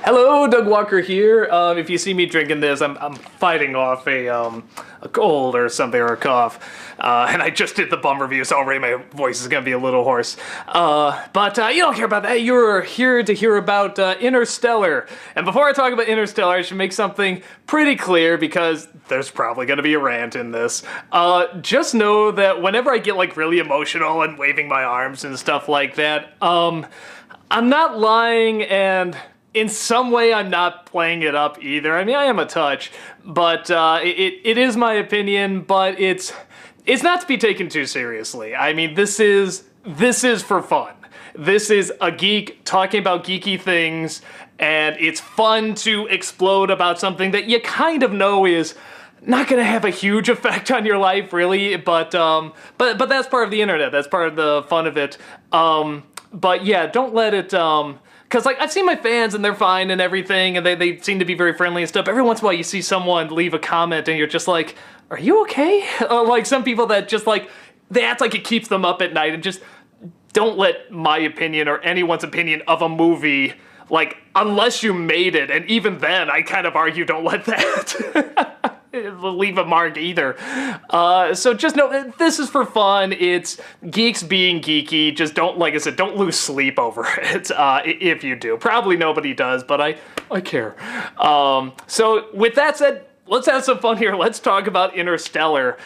Hello, Doug Walker here. If you see me drinking this, I'm fighting off a cold or something or a cough, and I just did the bum review, so already my voice is gonna be a little hoarse. But you don't care about that. You're here to hear about Interstellar. And before I talk about Interstellar, I should make something pretty clear because there's probably gonna be a rant in this. Just know that whenever I get like really emotional and waving my arms and stuff like that, I'm not lying and. In some way, I'm not playing it up either. I mean, I am a touch, but it is my opinion. But it's not to be taken too seriously. I mean, this is for fun. This is a geek talking about geeky things, and it's fun to explode about something that you kind of know is not gonna have a huge effect on your life, really. But that's part of the internet. That's part of the fun of it. But yeah, don't let it. Because, like, I've seen my fans, and they're fine and everything, and they seem to be very friendly and stuff. Every once in a while, you see someone leave a comment, and you're just like, are you okay? Like, some people that just, like, they act like it keeps them up at night, and just don't let my opinion or anyone's opinion of a movie, like, unless you made it, and even then, I kind of argue don't let that leave a mark either. So just know, this is for fun. It's geeks being geeky. Just don't, like I said, don't lose sleep over it, if you do. Probably nobody does, but I care. So with that said, let's have some fun here. Let's talk about Interstellar.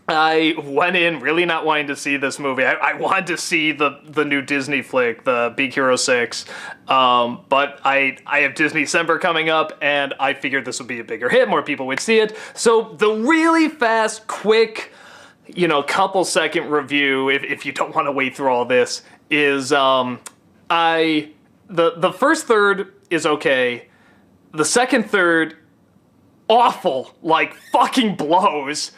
I went in really not wanting to see this movie. I wanted to see the new Disney flick, the Big Hero 6, but I have Disney December coming up, and I figured this would be a bigger hit, more people would see it. So the really fast, quick, couple second review, if you don't want to wait through all this, is the first third is okay. The second third, awful, like fucking blows.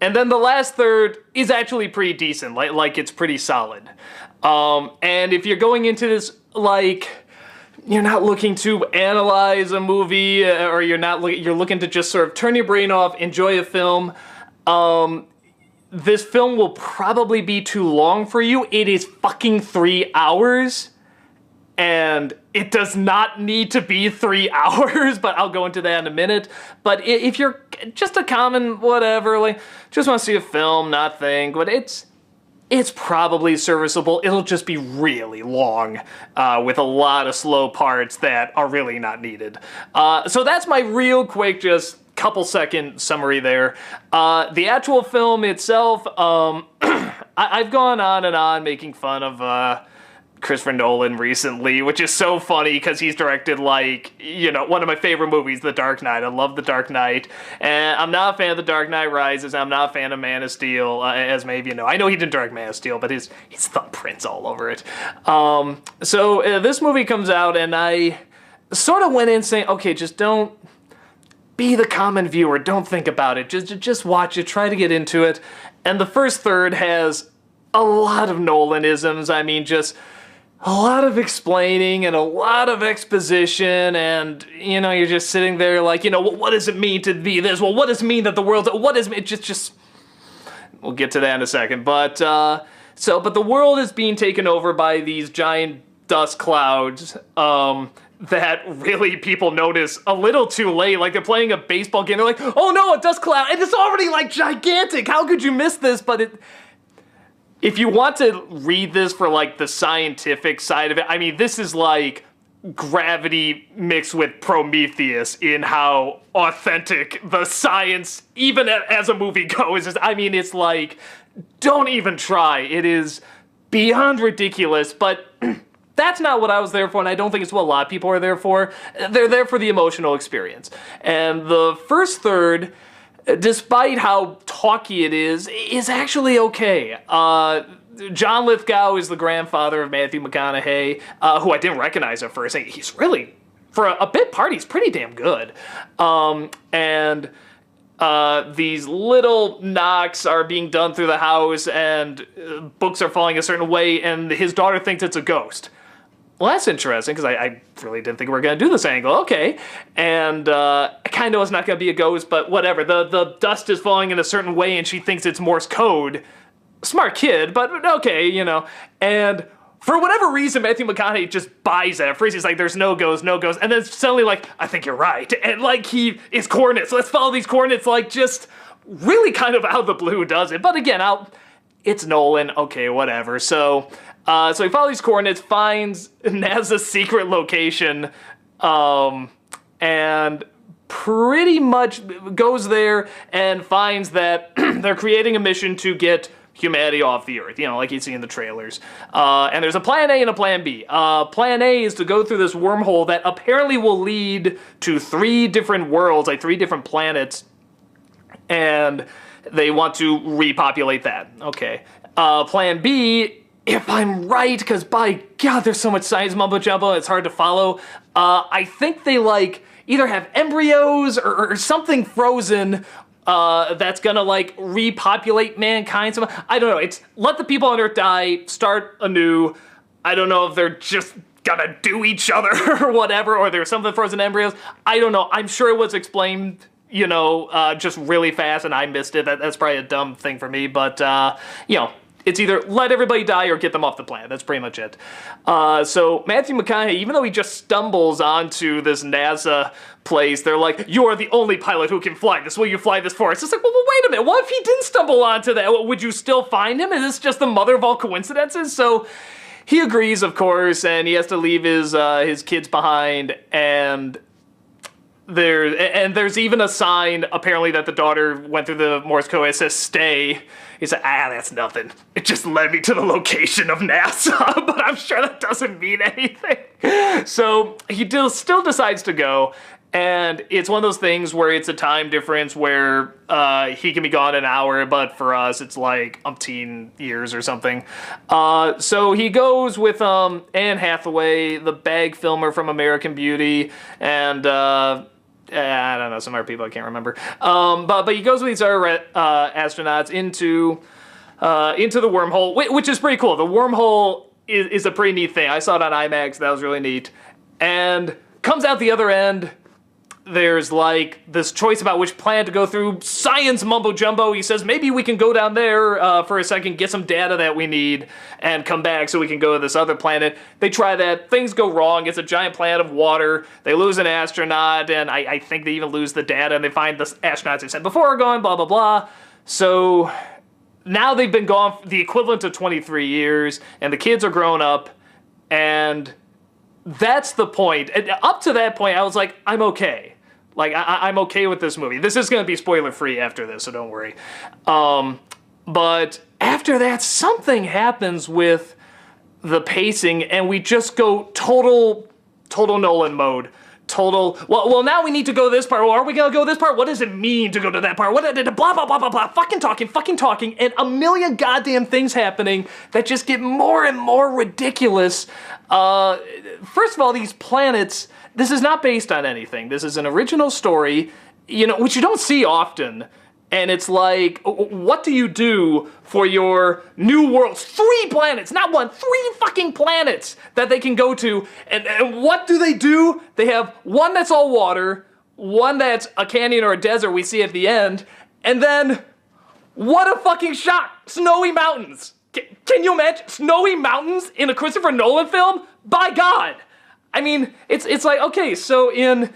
And then the last third is actually pretty decent, like it's pretty solid. And if you're going into this, like, you're not looking to analyze a movie, or you're looking to just sort of turn your brain off, enjoy a film, this film will probably be too long for you. It is fucking 3 hours. And it does not need to be 3 hours, but I'll go into that in a minute. But if you're just a common whatever, like, just want to see a film, not think, but it's probably serviceable. It'll just be really long, with a lot of slow parts that are really not needed. So that's my real quick, just couple second summary there. The actual film itself, I've gone on and on making fun of, Christopher Nolan recently, which is so funny because he's directed, like, one of my favorite movies, The Dark Knight. I love The Dark Knight, and I'm not a fan of The Dark Knight Rises. I'm not a fan of Man of Steel, as maybe you know. I know he didn't direct Man of Steel, but his thumbprint's all over it. So this movie comes out, and I sort of went in saying, okay, just don't be the common viewer. Don't think about it. Just watch it. Try to get into it. And the first third has a lot of Nolanisms. I mean, just a lot of explaining and a lot of exposition, and, you're just sitting there like, well, what does it mean to be this? Well, what does it mean that the world's, what is it? Just, we'll get to that in a second. But, but the world is being taken over by these giant dust clouds, that really people notice a little too late. Like, they're playing a baseball game, they're like, oh no, a dust cloud, and it's already, like, gigantic. How could you miss this? But if you want to read this for, like, the scientific side of it, I mean, this is like Gravity mixed with Prometheus in how authentic the science, even as a movie goes. I mean, it's like, don't even try. It is beyond ridiculous, but that's not what I was there for, and I don't think it's what a lot of people are there for. They're there for the emotional experience. And the first third, despite how talky it is actually okay. John Lithgow is the grandfather of Matthew McConaughey, who I didn't recognize at first. He's really, for a bit part, he's pretty damn good. And these little knocks are being done through the house, and books are falling a certain way, and his daughter thinks it's a ghost. Well, that's interesting, because I really didn't think we were going to do this angle. Okay. And I kind of know it's not going to be a ghost, but whatever. The dust is falling in a certain way, and she thinks it's Morse code. Smart kid, but okay, And for whatever reason, Matthew McConaughey just buys it. At first, he's like, there's no goes. And then suddenly, like, I think you're right. And, like, he is coordinates. Let's follow these coordinates. Like, just really kind of out of the blue does it. But again, it's Nolan. Okay, whatever. So he follows these coordinates, finds NASA's secret location, and pretty much goes there and finds that they're creating a mission to get humanity off the Earth, like you see in the trailers. And there's a plan A and a plan B. Plan A is to go through this wormhole that apparently will lead to 3 different worlds, like 3 different planets, and they want to repopulate that. Okay. Plan B, if I'm right, because by God, there's so much science mumbo-jumbo, it's hard to follow. I think they, like, either have embryos or something frozen that's gonna, like, repopulate mankind. I don't know. It's let the people on Earth die, start anew. I don't know if they're just gonna do each other or whatever, or there's something frozen embryos. I don't know. I'm sure it was explained, just really fast, and I missed it. That's probably a dumb thing for me, but, it's either let everybody die or get them off the planet. That's pretty much it. So Matthew McConaughey, even though he just stumbles onto this NASA place, they're like, you are the only pilot who can fly this. Will you fly this for us? It's like, well, wait a minute. What if he didn't stumble onto that? Would you still find him? Is this just the mother of all coincidences? So he agrees, of course, and he has to leave his kids behind, and there's even a sign, apparently, that the daughter went through the Morse code. It says, stay. He's like, that's nothing. It just led me to the location of NASA, but I'm sure that doesn't mean anything. So he still decides to go, and it's one of those things where it's a time difference where he can be gone an hour, but for us, it's like umpteen years or something. So he goes with Anne Hathaway, the bag filmer from American Beauty, and I don't know, some other people I can't remember. But he goes with these other astronauts into the wormhole, which is pretty cool. The wormhole is a pretty neat thing. I saw it on IMAX. That was really neat. And comes out the other end. There's like this choice about which planet to go through. Science mumbo jumbo. He says maybe we can go down there for a second, get some data that we need, and come back so we can go to this other planet. They try that. Things go wrong. It's a giant planet of water. They lose an astronaut, and I think they even lose the data, and they find the astronauts they sent before are gone, blah, blah, blah. So now they've been gone the equivalent of 23 years, and the kids are grown up, and that's the point. And up to that point, I was like, I'm okay. Like, I'm okay with this movie. This is going to be spoiler-free after this, so don't worry. But after that, something happens with the pacing, and we just go total Nolan mode. Well, now we need to go this part. Well, are we going to go this part? What does it mean to go to that part? What, blah, blah, blah, blah, blah. Fucking talking, and a million goddamn things happening that just get more and more ridiculous. First of all, these planets, this is not based on anything. This is an original story, which you don't see often. And it's like, what do you do for your new worlds? 3 planets, not 1, 3 fucking planets that they can go to. And what do? They have one that's all water, one that's a canyon or a desert we see at the end, and then, what a fucking shock, snowy mountains. Can you imagine snowy mountains in a Christopher Nolan film? By God. I mean, it's like, okay, so in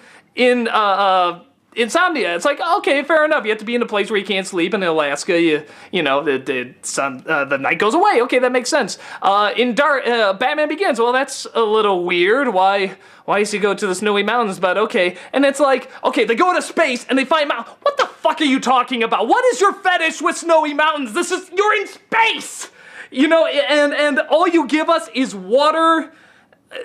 Insomnia, it's like, okay, fair enough. You have to be in a place where you can't sleep. In Alaska, the night goes away. Okay, that makes sense. In Batman Begins, well, that's a little weird. Why does he go to the snowy mountains? But okay, and it's like, okay, they go into space and they find what the fuck are you talking about? What is your fetish with snowy mountains? You're in space, and all you give us is water,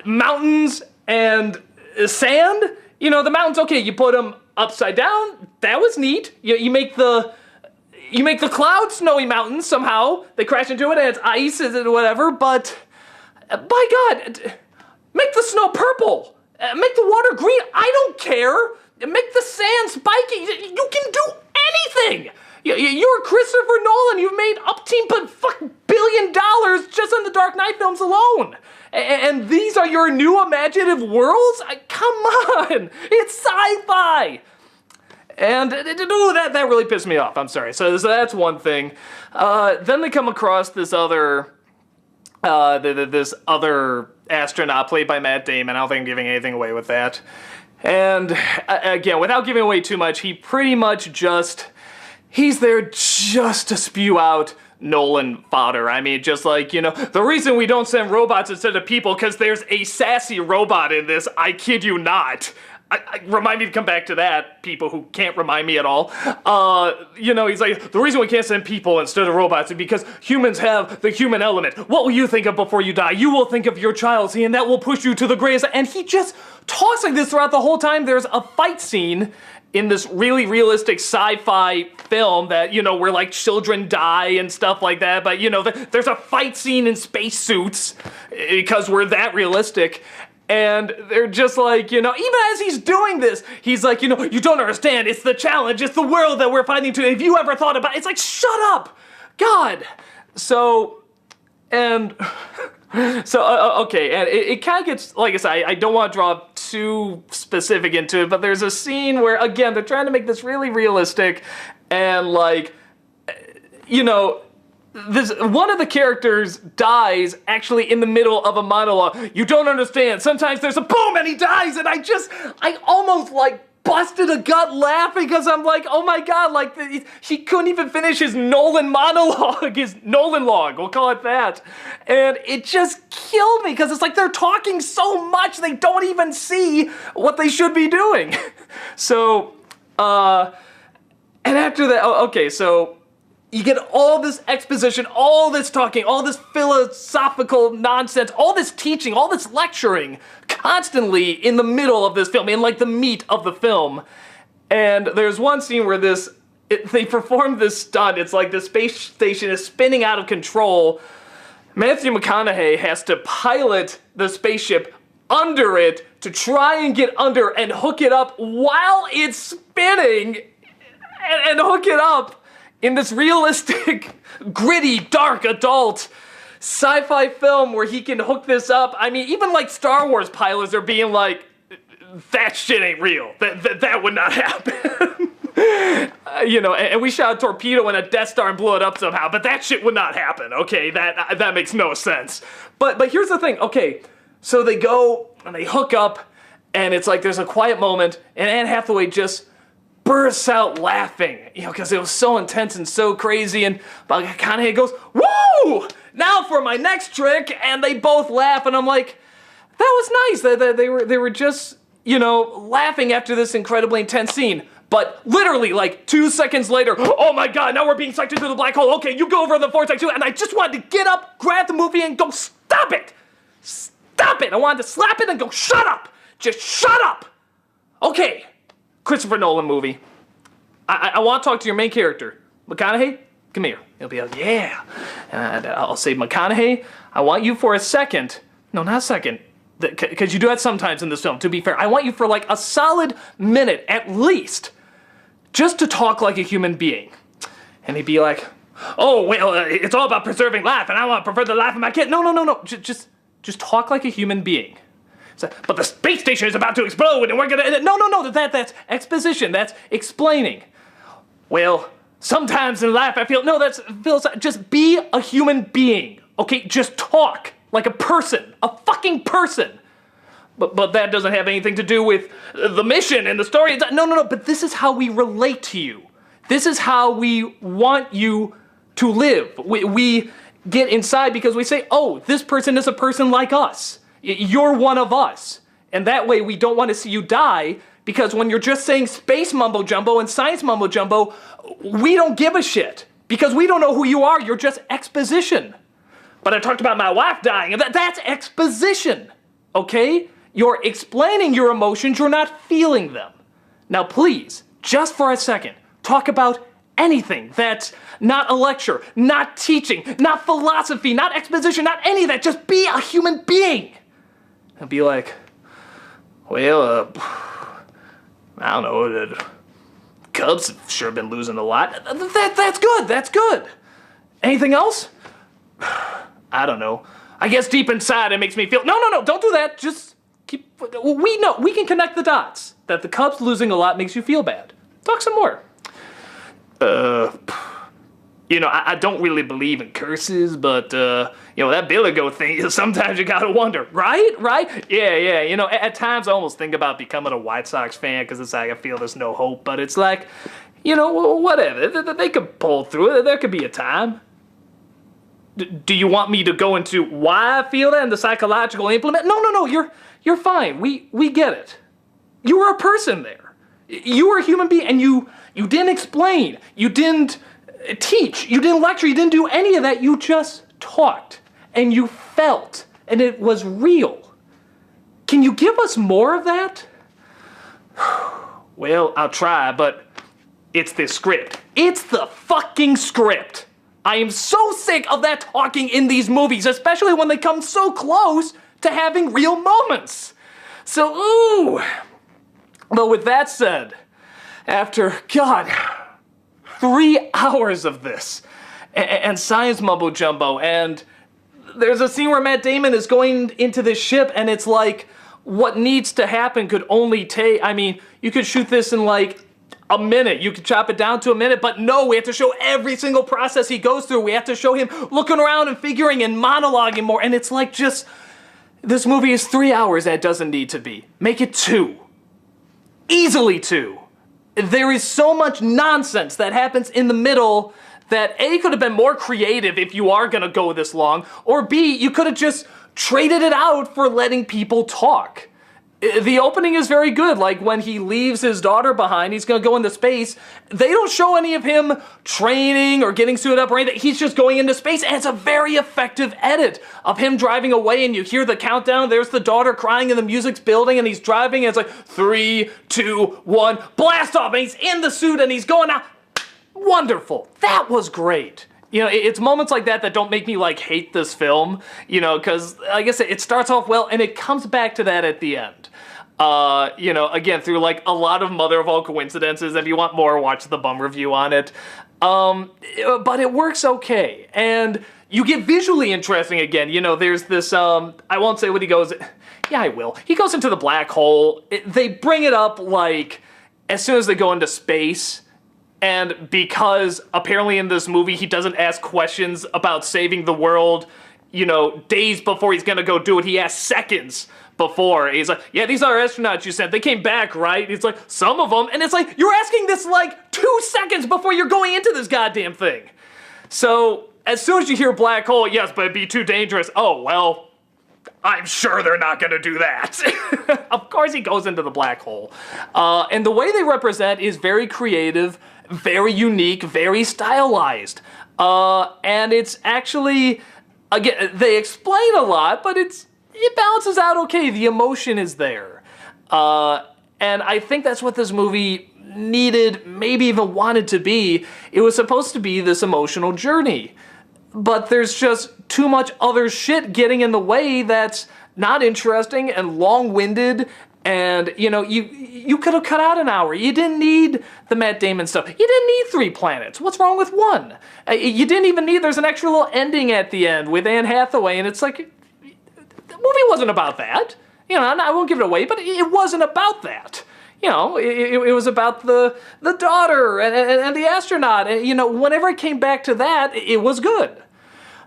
mountains, and sand. The mountains, okay, you put them upside down. That was neat. You make the clouds snowy mountains somehow. They crash into it and it's ice and whatever, but by God, make the snow purple. Make the water green. I don't care. Make the sand spiky. You can do anything. You're Christopher Nolan. You've made $1 billion just on the Dark Knight films alone. And these are your new imaginative worlds? Come on! It's sci-fi! And that really pissed me off. I'm sorry. So that's one thing. Then they come across this other this other astronaut played by Matt Damon. I don't think I'm giving anything away with that. And again, without giving away too much, he pretty much he's there just to spew out Nolan fodder. I mean, just like, the reason we don't send robots instead of people, because there's a sassy robot in this, I kid you not. Remind me to come back to that, people who can't remind me at all. He's like, the reason we can't send people instead of robots is because humans have the human element. What will you think of before you die? You will think of your child, see, and that will push you to the greatest. And he just talks like this throughout the whole time. There's a fight scene in this really realistic sci-fi film that, where like children die and stuff like that. But, there's a fight scene in spacesuits because we're that realistic. And they're just like, even as he's doing this, he's like, you don't understand. It's the challenge. It's the world that we're fighting to. Have you ever thought about it? It's like, shut up. God. Okay. And it kind of gets, like I said, I don't want to draw too specific into it, but there's a scene where, again, they're trying to make this really realistic and like, one of the characters dies actually in the middle of a monologue. You don't understand. Sometimes there's a boom and he dies, and I almost like busted a gut laughing because I'm like, oh my god, like he couldn't even finish his Nolan monologue, his Nolan log, we'll call it that. And it just killed me because it's like they're talking so much they don't even see what they should be doing. So, and after that, so you get all this exposition, all this talking, all this philosophical nonsense, all this teaching, all this lecturing constantly in the middle of this film, in like the meat of the film. And there's one scene where they perform this stunt. It's like the space station is spinning out of control. Matthew McConaughey has to pilot the spaceship under it to try and get under and hook it up while it's spinning and hook it up in this realistic, gritty, dark, adult sci-fi film where he can hook this up. I mean, even like Star Wars pilots are being like, that shit ain't real. That would not happen. And we shot a torpedo in a Death Star and blew it up somehow, but that shit would not happen, okay? That makes no sense. But here's the thing, okay, so they go and they hook up, and it's like there's a quiet moment, and Anne Hathaway just bursts out laughing, because it was so intense and so crazy, and McConaughey goes, woo! Now for my next trick, and they both laugh, and I'm like, that was nice. They were just, laughing after this incredibly intense scene. But literally, like 2 seconds later, oh my god, now we're being sucked into the black hole. Okay, you go over the vortex too, and I just wanted to get up, grab the movie, and go, stop it! Stop it! I wanted to slap it and go, shut up! Just shut up! Okay. Christopher Nolan movie. I want to talk to your main character. McConaughey, come here. He'll be like, yeah. And I'll say, McConaughey, I want you for a second. No, not a second. Because you do that sometimes in this film, to be fair. I want you for like a solid minute, at least, just to talk like a human being. And he'd be like, oh, well, it's all about preserving life, and I prefer the life of my kid. No. Just talk like a human being. But the space station is about to explode, and we're gonna... No, that's exposition, that's explaining. Well, sometimes in life I feel... No, that's... Just be a human being, okay? Just talk like a person, a fucking person. But that doesn't have anything to do with the mission and the story. No, but this is how we relate to you. This is how we want you to live. We get inside because we say, oh, this person is a person like us. You're one of us. And that way we don't want to see you die, because when you're just saying space mumbo jumbo and science mumbo jumbo, we don't give a shit. Because we don't know who you are, you're just exposition. But I talked about my wife dying, and that's exposition, okay? You're explaining your emotions, you're not feeling them. Now please, just for a second, talk about anything that's not a lecture, not teaching, not philosophy, not exposition, not any of that. Just be a human being. And be like, well, I don't know, the Cubs have sure been losing a lot. That's good. Anything else? I don't know. I guess deep inside it makes me feel, no, don't do that. Just keep, we know, we can connect the dots. That the Cubs losing a lot makes you feel bad. Talk some more. You know, I don't really believe in curses, but, you know, that Billigo thing, sometimes you gotta wonder, right? Right? Yeah, you know, at times I almost think about becoming a White Sox fan, because it's like I feel there's no hope, but it's like, you know, whatever. They could pull through it. There could be a time. Do you want me to go into why I feel that and the psychological implement? No, you're fine. We get it. You were a person there. You were a human being, and you didn't explain. You didn't teach, you didn't lecture, you didn't do any of that. You just talked and you felt, and it was real. Can you give us more of that? Well, I'll try, but it's the script. It's the fucking script. I am so sick of that talking in these movies, especially when they come so close to having real moments. So, ooh. But with that said, after, God, 3 hours of this, and science mumbo jumbo, and there's a scene where Matt Damon is going into this ship, and it's like, what needs to happen could only take, I mean, you could shoot this in like a minute, you could chop it down to a minute, but no, we have to show every single process he goes through. We have to show him looking around and figuring and monologuing more, and it's like just, this movie is 3 hours that it doesn't need to be. Make it 2. Easily 2. There is so much nonsense that happens in the middle that A, could have been more creative if you are gonna go this long, or B, you could have just traded it out for letting people talk. The opening is very good, like when he leaves his daughter behind, he's gonna go into space. They don't show any of him training or getting suited up or anything. He's just going into space, and it's a very effective edit of him driving away, and you hear the countdown, there's the daughter crying, and the music's building, and he's driving, and it's like 3, 2, 1, blast off, and he's in the suit, and he's going out. Wonderful. That was great. You know, it's moments like that that don't make me, like, hate this film, you know, because, like I said, it starts off well, and it comes back to that at the end. You know, again, through, like, a lot of mother of all coincidences. If you want more, watch the bum review on it. But it works okay, and you get visually interesting again. You know, there's this, I won't say what he goes, yeah, I will. He goes into the black hole. They bring it up, like, as soon as they go into space. And because apparently in this movie he doesn't ask questions about saving the world, you know, days before he's gonna go do it, he asks seconds before. He's like, yeah, these are astronauts you sent. They came back, right? He's like, some of them. And it's like, you're asking this like 2 seconds before you're going into this goddamn thing. So as soon as you hear black hole, yes, but it'd be too dangerous. Oh, well, I'm sure they're not going to do that. Of course he goes into the black hole. And the way they represent is very creative, very unique, very stylized. And it's actually, again, they explain a lot, but it balances out okay. The emotion is there. And I think that's what this movie needed, maybe even wanted to be. It was supposed to be this emotional journey. But there's just too much other shit getting in the way that's not interesting and long-winded, and, you know, you could have cut out an hour. You didn't need the Matt Damon stuff. You didn't need 3 planets. What's wrong with 1? You didn't even need, there's an extra little ending at the end with Anne Hathaway, and it's like, the movie wasn't about that. You know, I won't give it away, but it wasn't about that. You know, it was about the daughter and the astronaut. And, you know, whenever it came back to that, it was good.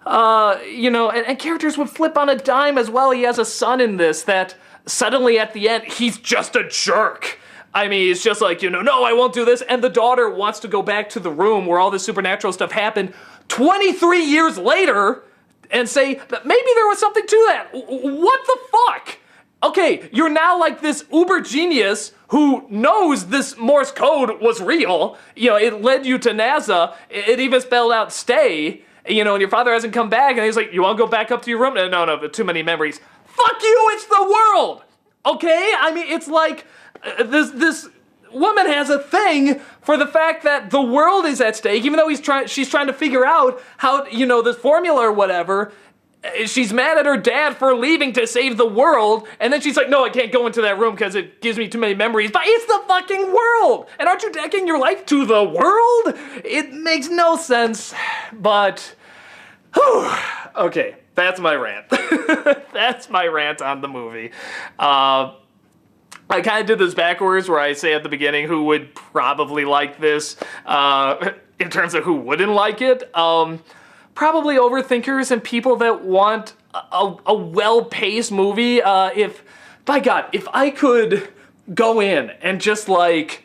You know, and characters would flip on a dime as well. He has a son in this that suddenly at the end, he's just a jerk. I mean, it's just like, you know, no, I won't do this. And the daughter wants to go back to the room where all this supernatural stuff happened 23 years later and say that maybe there was something to that. What the fuck? Okay, you're now like this uber genius who knows this Morse code was real. You know, it led you to NASA. It even spelled out stay. You know, and your father hasn't come back, and he's like, you want to go back up to your room? No, too many memories. Fuck you, it's the world! Okay? I mean, it's like, this woman has a thing for the fact that the world is at stake, even though she's trying to figure out how, you know, this formula or whatever. She's mad at her dad for leaving to save the world, and then she's like, no, I can't go into that room because it gives me too many memories, but it's the fucking world! And aren't you dedicating your life to the world? It makes no sense, but, whew, okay, that's my rant. That's my rant on the movie. I kind of did this backwards where I say at the beginning who would probably like this. in terms of who wouldn't like it. Probably overthinkers and people that want a well-paced movie. By God, if I could go in and just like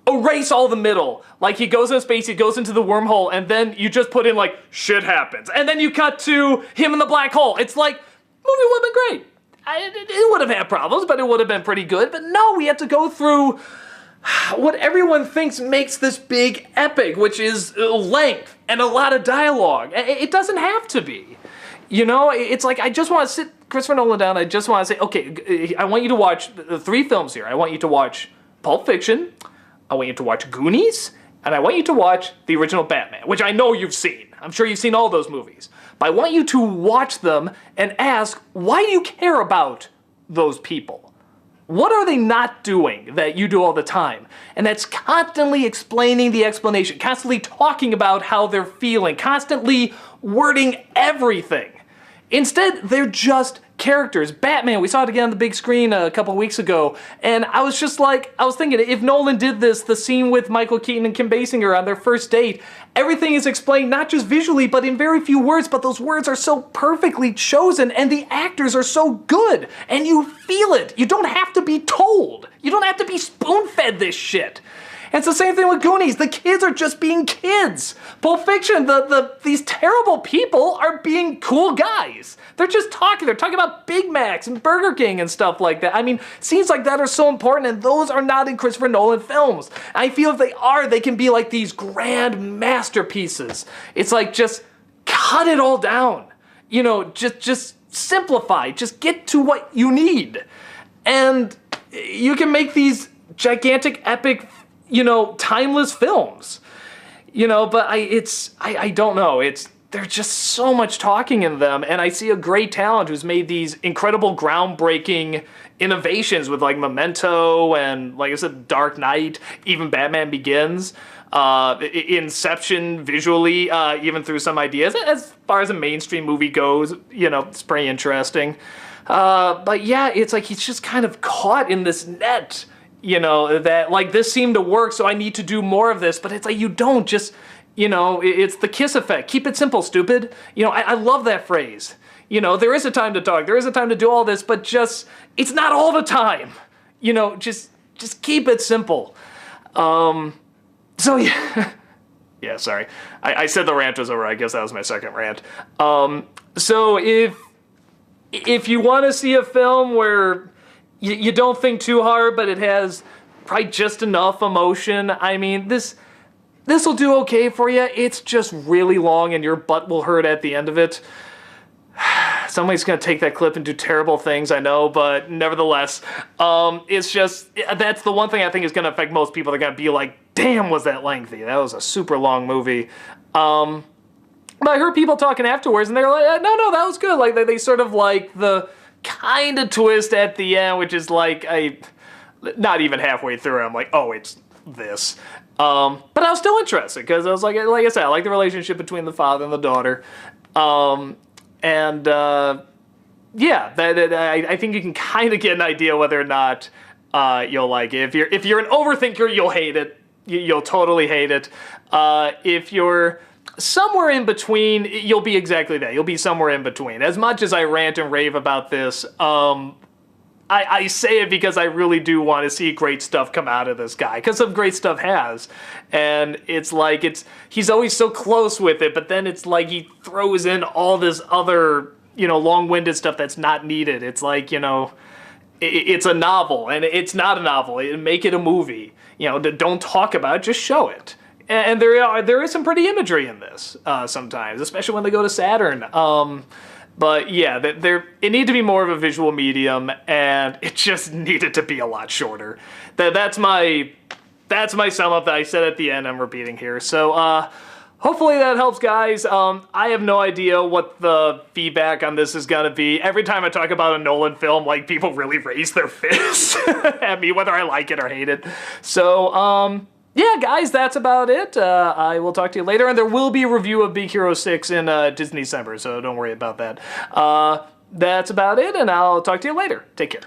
erase all the middle, like he goes in space, he goes into the wormhole, and then you just put in like shit happens, and then you cut to him in the black hole. It's like, movie would have been great. It would have had problems, but it would have been pretty good. But no, we had to go through what everyone thinks makes this big epic, which is length and a lot of dialogue. It doesn't have to be. You know, it's like I just want to sit Christopher Nolan down. I just want to say, okay, I want you to watch the 3 films here. I want you to watch Pulp Fiction, I want you to watch Goonies, and I want you to watch the original Batman, which I know you've seen. I'm sure you've seen all those movies. But I want you to watch them and ask, why do you care about those people? What are they not doing that you do all the time? And that's constantly explaining the explanation, constantly talking about how they're feeling, constantly wording everything. Instead, they're just characters. Batman, we saw it again on the big screen a couple weeks ago, and I was just like, I was thinking, if Nolan did this, the scene with Michael Keaton and Kim Basinger on their first date, everything is explained not just visually, but in very few words, but those words are so perfectly chosen, and the actors are so good, and you feel it. You don't have to be told. You don't have to be spoon-fed this shit. And it's the same thing with Goonies. The kids are just being kids. Pulp Fiction, these terrible people are being cool guys. They're just talking. They're talking about Big Macs and Burger King and stuff like that. I mean, scenes like that are so important, and those are not in Christopher Nolan films. I feel if they are, they can be like these grand masterpieces. It's like, just cut it all down. You know, just simplify. Just get to what you need. And you can make these gigantic, epic, you know, timeless films, you know, but I don't know. There's just so much talking in them, and I see a great talent who's made these incredible groundbreaking innovations with like Memento and, like I said, Dark Knight, even Batman Begins, Inception visually, even through some ideas. As far as a mainstream movie goes, you know, it's pretty interesting. But yeah, it's like he's just kind of caught in this net. You know, that, like, this seemed to work, so I need to do more of this. But it's like, you don't just, you know, it's the KISS effect. Keep it simple, stupid. You know, I love that phrase. You know, there is a time to talk. There is a time to do all this, but just, it's not all the time. You know, just keep it simple. So, yeah. Yeah, sorry. I said the rant was over. I guess that was my second rant. So, if you want to see a film where you don't think too hard, but it has probably just enough emotion, I mean, this will do okay for you. It's just really long and your butt will hurt at the end of it. Somebody's going to take that clip and do terrible things, I know, but nevertheless, it's just, that's the one thing I think is going to affect most people. They're going to be like, damn, was that lengthy? That was a super long movie. But I heard people talking afterwards, and they were like, no, that was good. Like, they sort of like the kind of twist at the end, which is like, not even halfway through, I'm like, oh, it's this. But I was still interested, because I was like I said, I like the relationship between the father and the daughter. Yeah, I think you can kind of get an idea whether or not you'll like it. If you're an overthinker, you'll hate it. You'll totally hate it. If you're somewhere in between, you'll be exactly that. You'll be somewhere in between. As much as I rant and rave about this, I say it because I really do want to see great stuff come out of this guy, because some great stuff has. And it's like, he's always so close with it, but then it's like he throws in all this other, you know, long-winded stuff that's not needed. It's like, you know, it's a novel, and it's not a novel. Make it a movie. You know, don't talk about it, just show it. And there is some pretty imagery in this sometimes, especially when they go to Saturn. But yeah, it needed to be more of a visual medium, and it just needed to be a lot shorter. That's my sum up that I said at the end. I'm repeating here. So hopefully that helps, guys. I have no idea what the feedback on this is gonna be. Every time I talk about a Nolan film, like, people really raise their fists at me, whether I like it or hate it. So yeah, guys, that's about it. I will talk to you later, and there will be a review of Big Hero 6 in Disney December, so don't worry about that. That's about it, and I'll talk to you later. Take care.